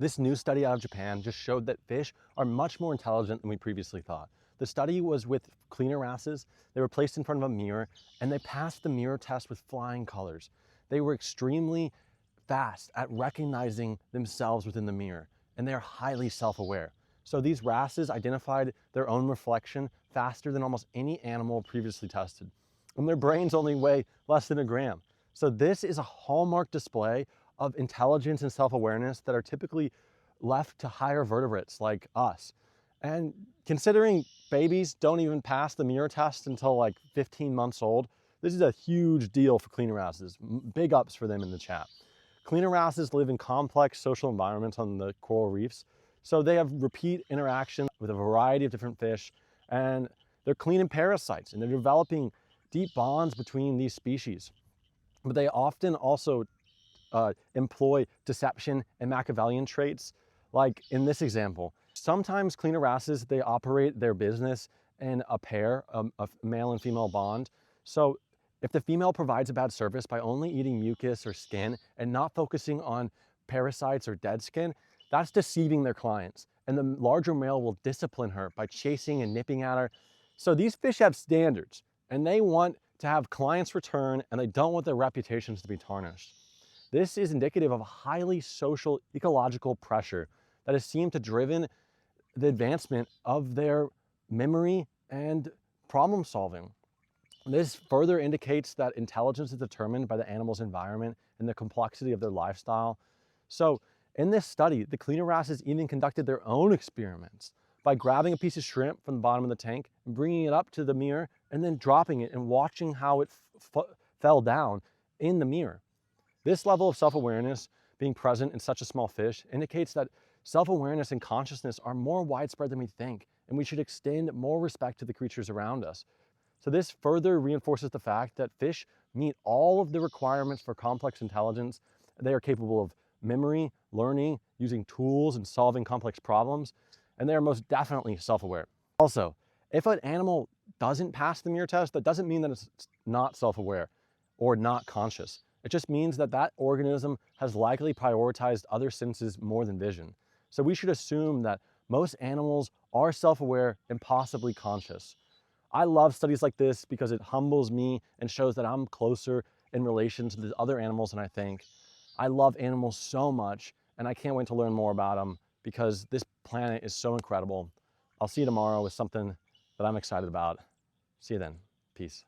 This new study out of Japan just showed that fish are much more intelligent than we previously thought. The study was with cleaner wrasses. They were placed in front of a mirror and they passed the mirror test with flying colors. They were extremely fast at recognizing themselves within the mirror, and they are highly self-aware. So these wrasses identified their own reflection faster than almost any animal previously tested. And their brains only weigh less than a gram. So this is a hallmark display of intelligence and self-awareness that are typically left to higher vertebrates like us. And considering babies don't even pass the mirror test until like 15 months old, this is a huge deal for cleaner wrasses. Big ups for them in the chat. Cleaner wrasses live in complex social environments on the coral reefs, so they have repeat interaction with a variety of different fish, and they're cleaning parasites, and they're developing deep bonds between these species. But they often also employ deception and Machiavellian traits, like in this example. Sometimes cleaner wrasses, they operate their business in a pair, a male and female bond. So if the female provides a bad service by only eating mucus or skin and not focusing on parasites or dead skin, that's deceiving their clients. And the larger male will discipline her by chasing and nipping at her. So these fish have standards and they want to have clients return, and they don't want their reputations to be tarnished. This is indicative of a highly social ecological pressure that has seemed to driven the advancement of their memory and problem solving. This further indicates that intelligence is determined by the animal's environment and the complexity of their lifestyle. So in this study, the cleaner wrasses even conducted their own experiments by grabbing a piece of shrimp from the bottom of the tank and bringing it up to the mirror and then dropping it and watching how it fell down in the mirror. This level of self-awareness being present in such a small fish indicates that self-awareness and consciousness are more widespread than we think, and we should extend more respect to the creatures around us. So this further reinforces the fact that fish meet all of the requirements for complex intelligence. They are capable of memory, learning, using tools, and solving complex problems, and they are most definitely self-aware. Also, if an animal doesn't pass the mirror test, that doesn't mean that it's not self-aware or not conscious. It just means that that organism has likely prioritized other senses more than vision. So we should assume that most animals are self-aware and possibly conscious. I love studies like this because it humbles me and shows that I'm closer in relation to the other animals than I think. I love animals so much, and I can't wait to learn more about them because this planet is so incredible. I'll see you tomorrow with something that I'm excited about. See you then. Peace.